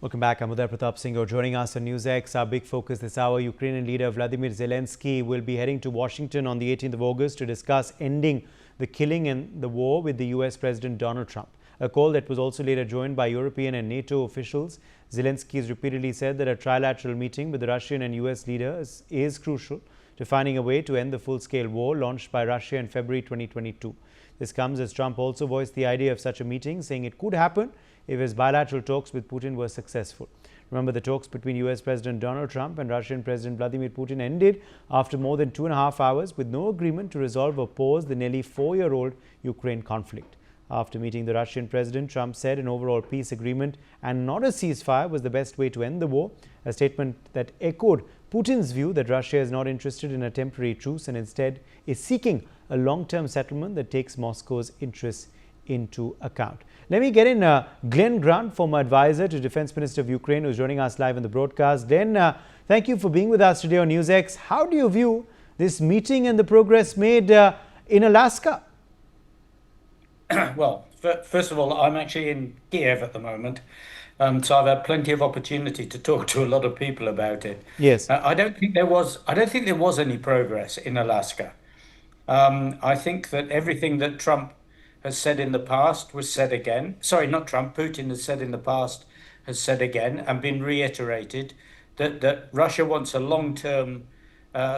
Welcome back. I'm Uday Pratap Singh. You're joining us on NewsX. Our big focus this hour, Ukrainian leader Volodymyr Zelenskyy will be heading to Washington on the 18th of August to discuss ending the killing and the war with the US President Donald Trump. A call that was also later joined by European and NATO officials. Zelenskyy has repeatedly said that a trilateral meeting with the Russian and US leaders is crucial to finding a way to end the full-scale war launched by Russia in February 2022. This comes as Trump also voiced the idea of such a meeting, saying it could happen if his bilateral talks with Putin were successful. Remember, the talks between US President Donald Trump and Russian President Vladimir Putin ended after more than 2.5 hours with no agreement to resolve or pause the nearly 4-year-old Ukraine conflict. After meeting the Russian president, Trump said an overall peace agreement and not a ceasefire was the best way to end the war, a statement that echoed Putin's view that Russia is not interested in a temporary truce and instead is seeking a long-term settlement that takes Moscow's interests into account. Let me get in Glenn Grant, former advisor to Defense Minister of Ukraine, who's joining us live on the broadcast. Glenn, thank you for being with us today on NewsX. How do you view this meeting and the progress made in Alaska? Well, first of all, I'm actually in Kiev at the moment, so I've had plenty of opportunity to talk to a lot of people about it. Yes. I don't think there was any progress in Alaska. I think that everything that Trump has said in the past was said again. Sorry, not Trump. Putin has said in the past, has said again, and been reiterated that Russia wants a long-term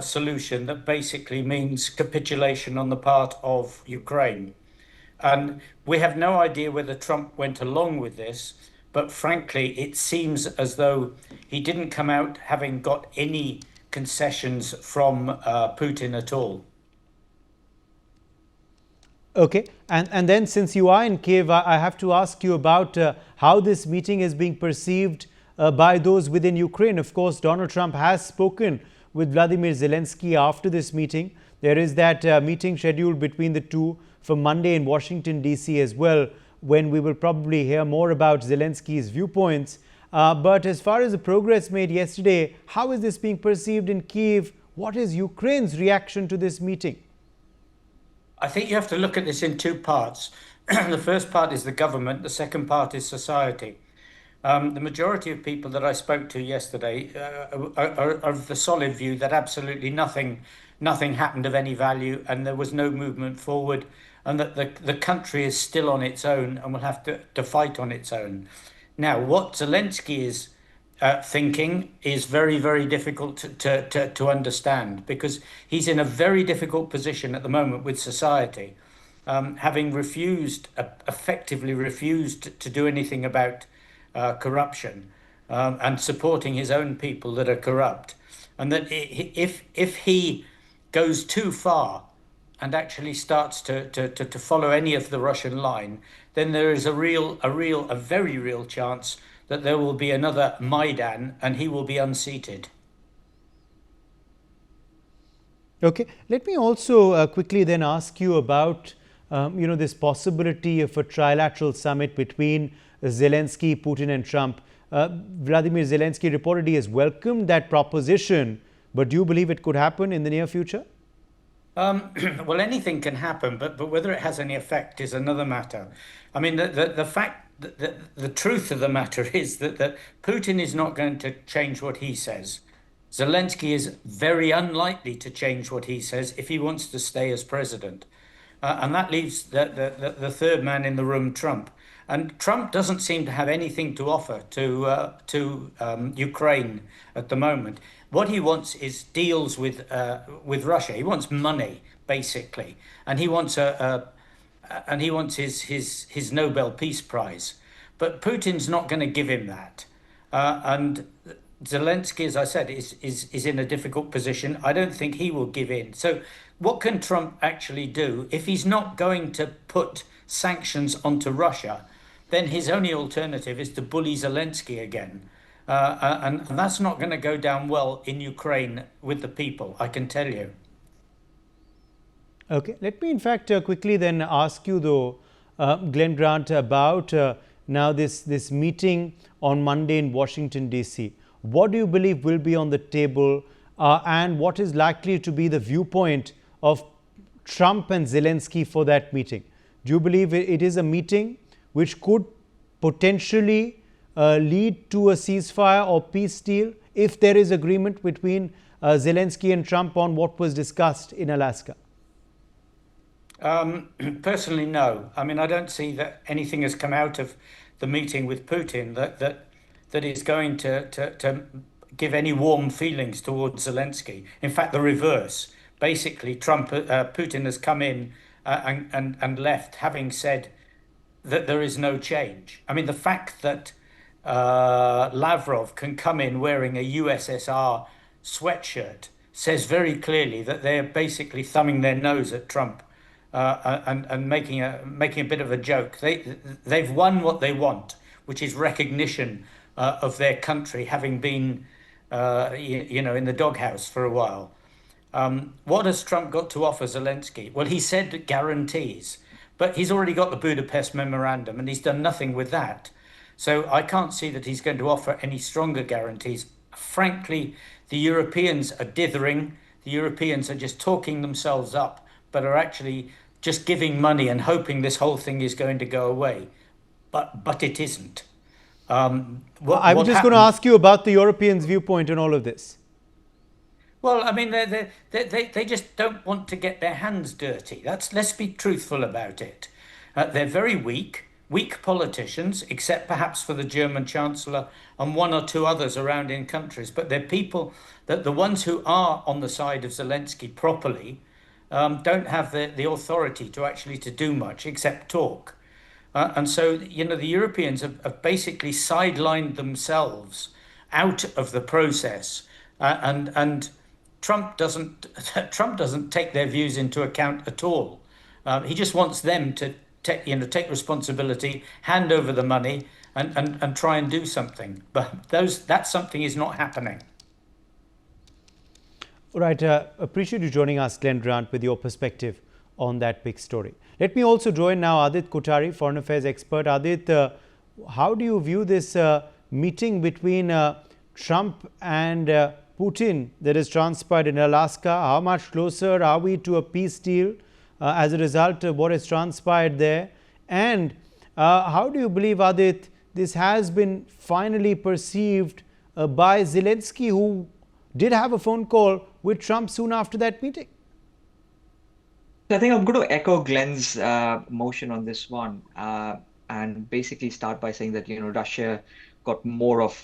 solution that basically means capitulation on the part of Ukraine. And we have no idea whether Trump went along with this, but frankly, it seems as though he didn't come out having got any concessions from Putin at all. Okay, and then since you are in Kiev, I have to ask you about how this meeting is being perceived by those within Ukraine. Of course, Donald Trump has spoken with Volodymyr Zelenskyy after this meeting. There is that meeting scheduled between the two for Monday in Washington, D.C. as well, when we will probably hear more about Zelenskyy's viewpoints. But as far as the progress made yesterday, how is this being perceived in Kiev? What is Ukraine's reaction to this meeting? I think you have to look at this in two parts. The first part is the government. The second part is society. The majority of people that I spoke to yesterday are of the solid view that absolutely nothing happened of any value and there was no movement forward, and that the country is still on its own and will have to fight on its own. Now, what Zelenskyy is thinking is very, very difficult to understand, because he's in a very difficult position at the moment with society, having effectively refused to do anything about corruption and supporting his own people that are corrupt. And that if he goes too far and actually starts to follow any of the Russian line, then there is a very real chance that there will be another Maidan and he will be unseated. Okay, let me also quickly then ask you about this possibility of a trilateral summit between Zelenskyy, Putin and Trump. Volodymyr Zelenskyy reportedly has welcomed that proposition, but do you believe it could happen in the near future? Well, anything can happen, but whether it has any effect is another matter. I mean, the truth of the matter is that Putin is not going to change what he says. Zelenskyy is very unlikely to change what he says if he wants to stay as president. And that leaves the third man in the room, Trump. And Trump doesn't seem to have anything to offer to Ukraine at the moment. What he wants is deals with Russia. He wants money, basically, and he wants his Nobel Peace Prize. But Putin's not going to give him that. And Zelenskyy, as I said, is in a difficult position. I don't think he will give in. So what can Trump actually do? If he's not going to put sanctions onto Russia, then his only alternative is to bully Zelenskyy again. And that's not going to go down well in Ukraine with the people, I can tell you. Okay, let me in fact quickly then ask you though, Glenn Grant, about now this meeting on Monday in Washington, D.C. What do you believe will be on the table and what is likely to be the viewpoint of Trump and Zelenskyy for that meeting? Do you believe it is a meeting which could potentially lead to a ceasefire or peace deal if there is agreement between Zelensky and Trump on what was discussed in Alaska? Personally, no. I mean, I don't see that anything has come out of the meeting with Putin that is going to give any warm feelings towards Zelensky. In fact, the reverse. Basically, Putin has come in and left, having said that there is no change. I mean, the fact that Lavrov can come in wearing a USSR sweatshirt says very clearly that they're basically thumbing their nose at Trump and making a bit of a joke. They've won what they want, which is recognition of their country having been, in the doghouse for a while. What has Trump got to offer Zelensky? Well, he said guarantees, but he's already got the Budapest Memorandum and he's done nothing with that. So I can't see that he's going to offer any stronger guarantees. Frankly, the Europeans are dithering. The Europeans are just talking themselves up, but are actually just giving money and hoping this whole thing is going to go away. But it isn't. I was just going to ask you about the Europeans' viewpoint on all of this. Well, I mean, they just don't want to get their hands dirty. Let's be truthful about it. They're very weak politicians, except perhaps for the German Chancellor and one or two others around in countries. But they're people that the ones who are on the side of Zelensky properly don't have the authority to actually to do much except talk. And so, the Europeans have basically sidelined themselves out of the process, and Trump doesn't take their views into account at all. He just wants them to take responsibility, hand over the money, and try and do something. But that something is not happening. All right. Appreciate you joining us, Glenn Grant, with your perspective on that big story. Let me also join now Adit Kothari, foreign affairs expert. Adit, how do you view this meeting between Trump and Putin that has transpired in Alaska? How much closer are we to a peace deal as a result of what has transpired there? And how do you believe, Adit, this has been finally perceived by Zelensky, who did have a phone call with Trump soon after that meeting? I think I'm going to echo Glenn's motion on this one and basically start by saying that, Russia got more of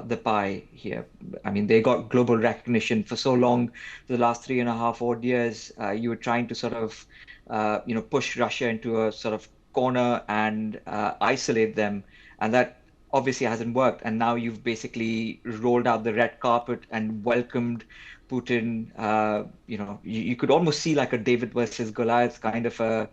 the pie here. I mean, they got global recognition for so long. The last 3.5 odd years, you were trying to sort of, push Russia into a sort of corner and isolate them. And that obviously hasn't worked. And now you've basically rolled out the red carpet and welcomed Putin. You could almost see like a David versus Goliath kind of a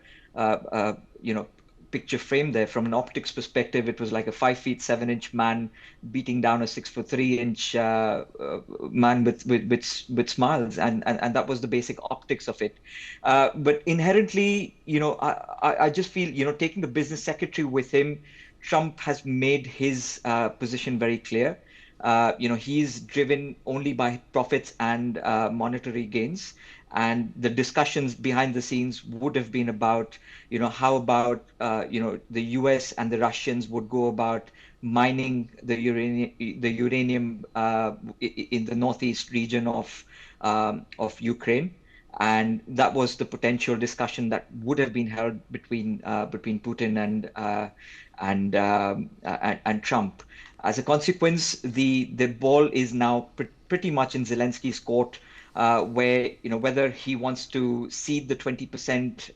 picture frame there. From an optics perspective, it was like a 5'7" man beating down a 6'3" man with smiles, and that was the basic optics of it. But inherently, I just feel, taking the business secretary with him, Trump has made his position very clear. He's driven only by profits and monetary gains. And the discussions behind the scenes would have been about, how about, the US and the Russians would go about mining the uranium in the northeast region of Ukraine. And that was the potential discussion that would have been held between Putin and Trump. As a consequence, the ball is now pretty much in Zelensky's court, where whether he wants to cede the 20%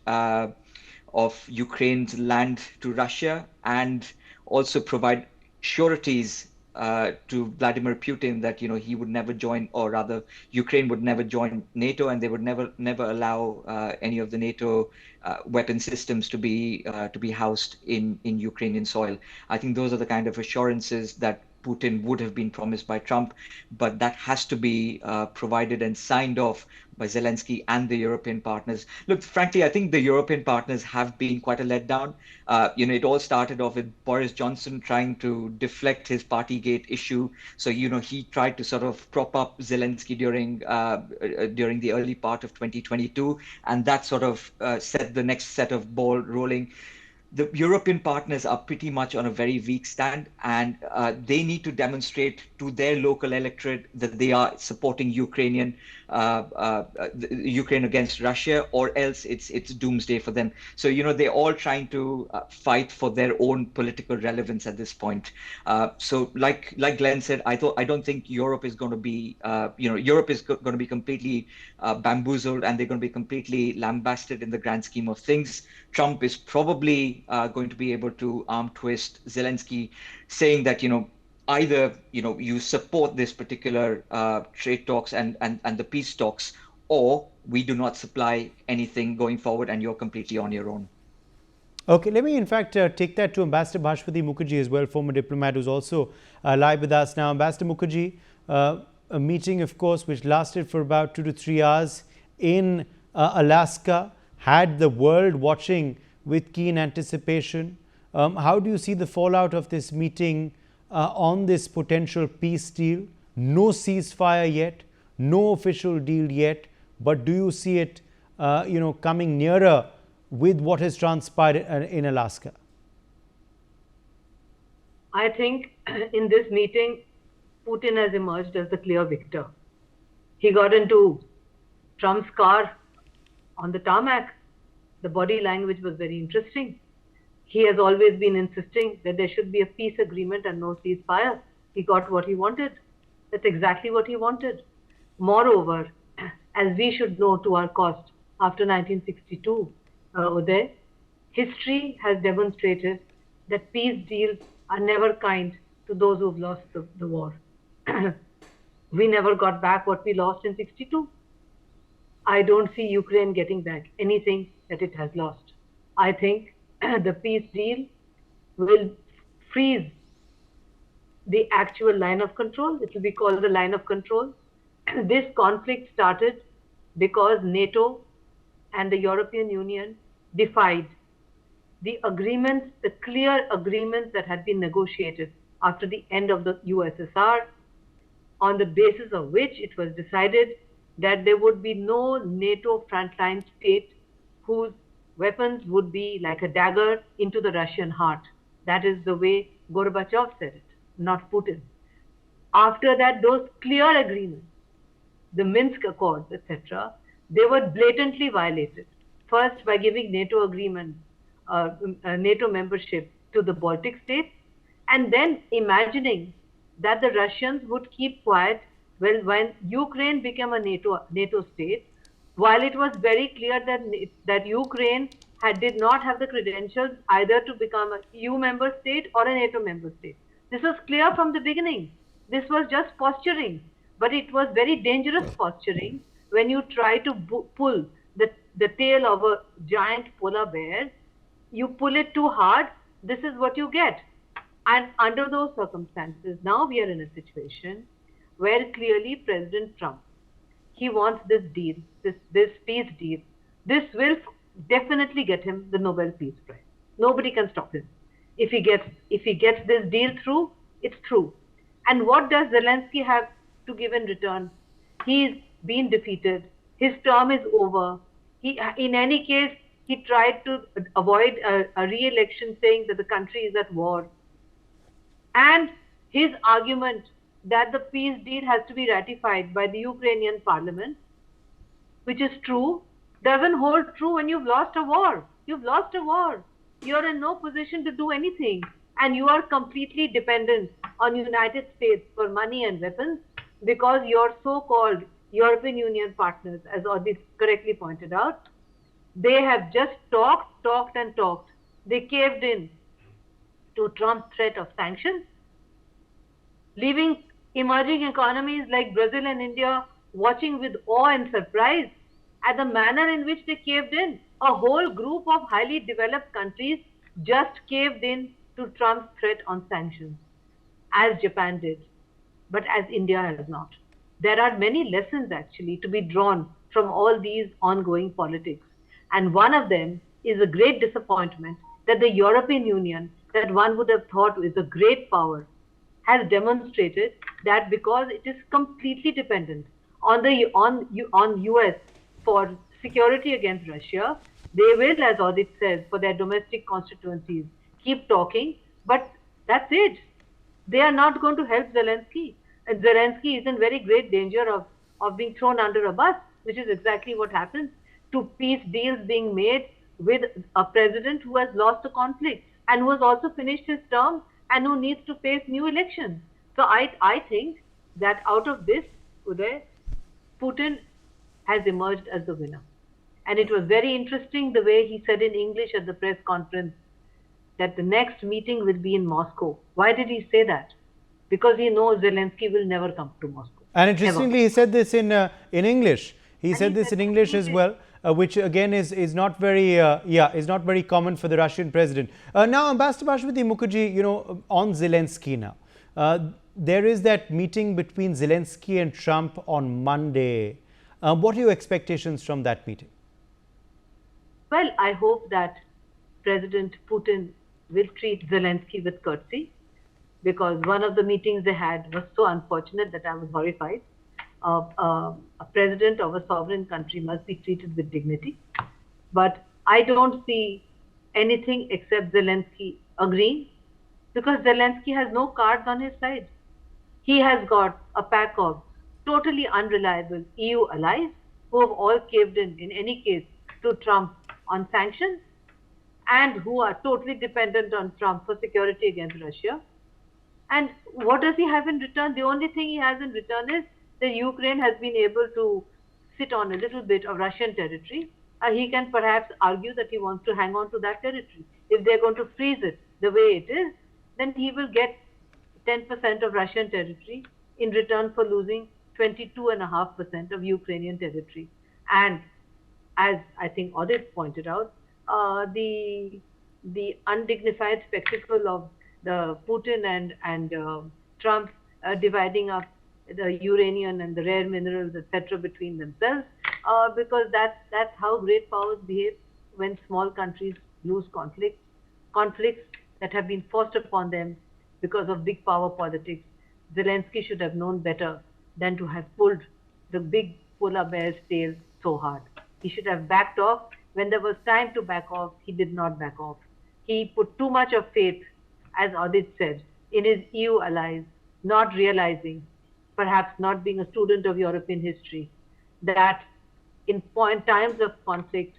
of Ukraine's land to Russia and also provide sureties to Vladimir Putin that he would never join, or rather Ukraine would never join NATO, and they would never allow any of the NATO weapon systems to be housed in Ukrainian soil. I think those are the kind of assurances that Putin would have been promised by Trump, but that has to be provided and signed off by Zelensky and the European partners. Look, frankly, I think the European partners have been quite a letdown. It all started off with Boris Johnson trying to deflect his Partygate issue. So, he tried to sort of prop up Zelensky during the early part of 2022, and that sort of set the next set of ball rolling. the European partners are pretty much on a very weak stand, and they need to demonstrate to their local electorate that they are supporting Ukraine against Russia, or else it's doomsday for them. So they're all trying to fight for their own political relevance at this point. So like Glenn said, I don't think Europe is going to be Europe is going to be completely bamboozled, and they're going to be completely lambasted in the grand scheme of things. Trump is probably going to be able to arm twist Zelensky, saying that either you support this particular trade talks and the peace talks, or we do not supply anything going forward, and you're completely on your own. Okay, let me in fact take that to Ambassador Bhashpati Mukherjee as well, former diplomat who's also live with us now. Ambassador Mukherjee, a meeting, of course, which lasted for about 2 to 3 hours in Alaska, had the world watching with keen anticipation. How do you see the fallout of this meeting on this potential peace deal? No ceasefire yet, no official deal yet, but do you see it coming nearer with what has transpired in Alaska? I think in this meeting, Putin has emerged as the clear victor. He got into Trump's car on the tarmac. The body language was very interesting. He has always been insisting that there should be a peace agreement and no ceasefire. He got what he wanted. That's exactly what he wanted. Moreover, as we should know to our cost, after 1962, Uday, history has demonstrated that peace deals are never kind to those who've lost the war. We never got back what we lost in 62. I don't see Ukraine getting back anything that it has lost. I think the peace deal will freeze the actual line of control. It will be called the line of control. This conflict started because NATO and the European Union defied the agreements, the clear agreements that had been negotiated after the end of the USSR, on the basis of which it was decided that there would be no NATO frontline state whose weapons would be like a dagger into the Russian heart. That is the way Gorbachev said it, not Putin. After that, those clear agreements, the Minsk Accords, etc., they were blatantly violated. First, by giving NATO NATO membership to the Baltic states, and then imagining that the Russians would keep quiet when Ukraine became a NATO state, while it was very clear that Ukraine did not have the credentials either to become a EU member state or a NATO member state. This was clear from the beginning. This was just posturing, but it was very dangerous posturing when you try to pull the tail of a giant polar bear. You pull it too hard, this is what you get. And under those circumstances, now we are in a situation where clearly President Trump, he wants this deal, this peace deal. This will definitely get him the Nobel Peace Prize. Nobody can stop him. If he gets this deal through, it's through. And what does Zelensky have to give in return? He's been defeated. His term is over. In any case, he tried to avoid a re-election, saying that the country is at war. And his argument that the peace deal has to be ratified by the Ukrainian parliament, which is true, doesn't hold true when you've lost a war. You've lost a war. You're in no position to do anything. And you are completely dependent on United States for money and weapons, because your so-called European Union partners, as Audit correctly pointed out, they have just talked and talked. They caved in to Trump's threat of sanctions, leaving emerging economies like Brazil and India watching with awe and surprise at the manner in which they caved in. A whole group of highly developed countries just caved in to Trump's threat on sanctions, as Japan did, but as India has not. There are many lessons actually to be drawn from all these ongoing politics. And one of them is a great disappointment that the European Union, that one would have thought is a great power, has demonstrated that because it is completely dependent on US for security against Russia, They will, as Audit says, for their domestic constituencies, keep talking, but that's it. They are not going to help Zelensky. And Zelensky is in very great danger of being thrown under a bus, which is exactly what happens to peace deals being made with a president who has lost a conflict and who has also finished his term and who needs to face new elections. So I think that out of this, Uday, Putin has emerged as the winner. And it was very interesting the way he said in English at the press conference that the next meeting will be in Moscow. Why did he say that? Because he knows Zelensky will never come to Moscow. And interestingly, he said this in English. He And said he this said in English as well, which again is not very is not very common for the Russian president. Now, Ambassador Bhashwati Mukherjee, on Zelensky now, there is that meeting between Zelensky and Trump on Monday. What are your expectations from that meeting? Well, I hope that President Putin will treat Zelensky with courtesy, because one of the meetings they had was so unfortunate that I was horrified. A president of a sovereign country must be treated with dignity. But I don't see anything except Zelensky agreeing, because Zelensky has no cards on his side. He has got a pack of totally unreliable EU allies who have all caved in any case, to Trump on sanctions, and who are totally dependent on Trump for security against Russia. And what does he have in return? The only thing he has in return is that Ukraine has been able to sit on a little bit of Russian territory. He can perhaps argue that he wants to hang on to that territory. If they're going to freeze it the way it is, then he will get 10% of Russian territory in return for losing 22.5% of Ukrainian territory. And as I think Audit pointed out, the undignified spectacle of the Putin and Trump dividing up the uranium and the rare minerals, etc., between themselves, because that's how great powers behave when small countries lose conflicts that have been forced upon them because of big power politics. Zelensky should have known better than to have pulled the big polar bear's tail so hard. He should have backed off. When there was time to back off, he did not back off. He put too much of faith, as Audit said, in his EU allies, not realizing, perhaps not being a student of European history, that in times of conflict,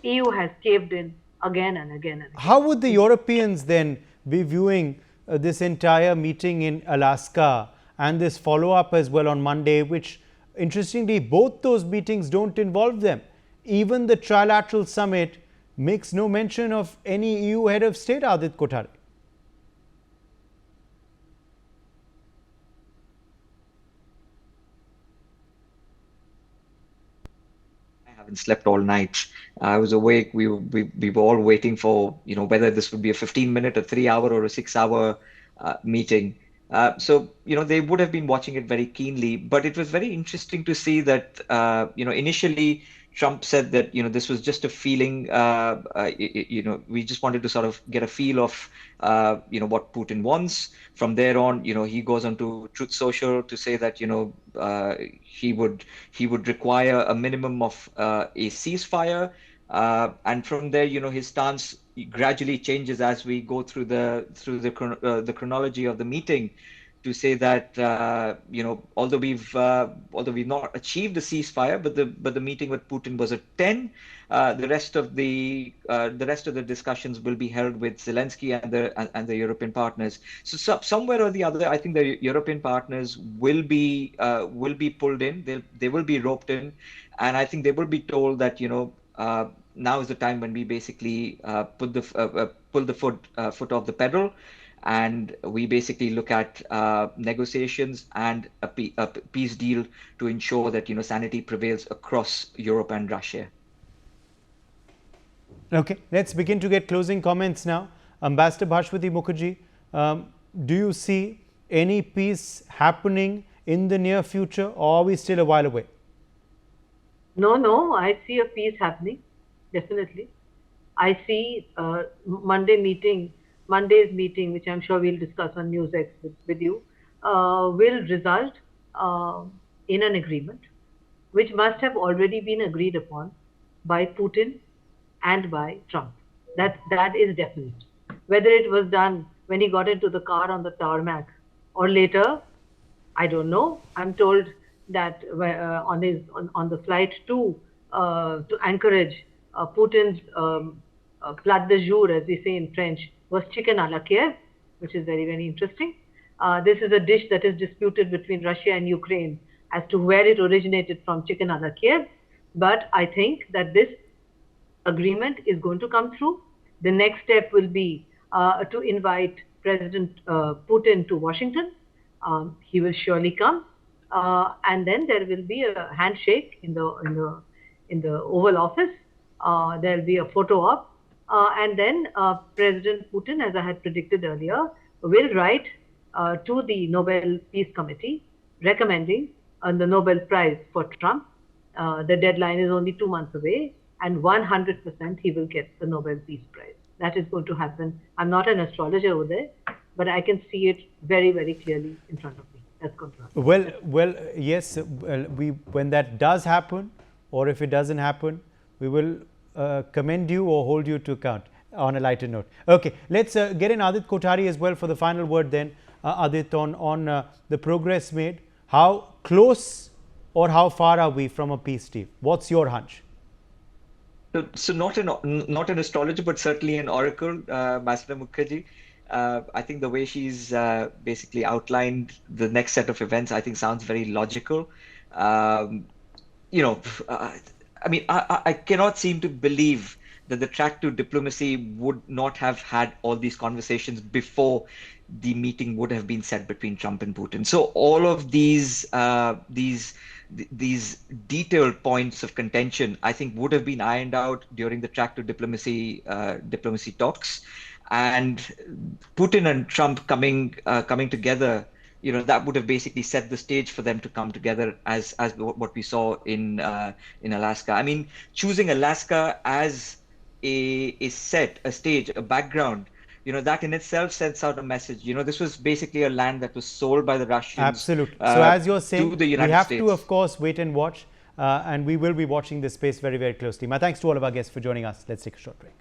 EU has caved in again and again and again. How would the Europeans then be viewing this entire meeting in Alaska and this follow-up as well on Monday, which interestingly both those meetings don't involve them? Even the Trilateral summit makes no mention of any EU head of state, Adit Kothari. I haven't slept all night. I was awake. We were all waiting for, whether this would be a 15-minute, a 3-hour, or a 6-hour meeting. So, they would have been watching it very keenly. But it was very interesting to see that, initially Trump said that, this was just a feeling, we just wanted to sort of get a feel of, what Putin wants. From there on, he goes on to Truth Social to say that, he would require a minimum of a ceasefire. And from there, his stance gradually changes as we go through the chronology of the meeting, to say that although we've not achieved a ceasefire, but the meeting with Putin was a 10. The rest of the discussions will be held with Zelensky and the European partners. So somewhere or the other, I think the European partners will be pulled in. They will be roped in, and I think they will be told that now is the time when we basically pull the foot off the pedal. And we basically look at negotiations and a peace deal to ensure that sanity prevails across Europe and Russia. Okay, let's begin to get closing comments now. Ambassador Bhashwati Mukherjee, do you see any peace happening in the near future, or are we still a while away? No, I see a peace happening, definitely. I see Monday's meeting, which I'm sure we'll discuss on NewsX with you, will result in an agreement, which must have already been agreed upon by Putin and by Trump. That is definite. Whether it was done when he got into the car on the tarmac or later, I don't know. I'm told that on the flight to Anchorage, Putin's plat de jour, as we say in French, was chicken à la Kiev, which is very, very interesting. This is a dish that is disputed between Russia and Ukraine as to where it originated from, chicken à la Kiev. But I think that this agreement is going to come through. The next step will be to invite President Putin to Washington. He will surely come, and then there will be a handshake in the Oval Office. There will be a photo op, and then President Putin, as I had predicted earlier, will write to the Nobel Peace Committee recommending the Nobel Prize for Trump. The deadline is only 2 months away, and 100% he will get the Nobel Peace Prize. That is going to happen. I'm not an astrologer over there, but I can see it very, very clearly in front of me. That's going to happen. Well, yes. When that does happen, or if it doesn't happen, we will commend you or hold you to account. On a lighter note, okay. Let's get in Adit Kothari as well for the final word. Then, Adit, on the progress made. How close or how far are we from a peace deal? What's your hunch? So not an astrologer, but certainly an oracle, Masada Mukherjee. I think the way she's basically outlined the next set of events, I think sounds very logical. I mean, I cannot seem to believe that the track to diplomacy would not have had all these conversations before the meeting would have been set between Trump and Putin. So all of these detailed points of contention, I think, would have been ironed out during the track to diplomacy talks, and Putin and Trump coming together. That would have basically set the stage for them to come together as what we saw in Alaska. I mean, choosing Alaska as a stage, a background, that in itself sends out a message. This was basically a land that was sold by the Russians. Absolutely. So as you're saying, we have States. to, of course, wait and watch, and we will be watching this space very, very closely. My thanks to all of our guests for joining us. Let's take a short break.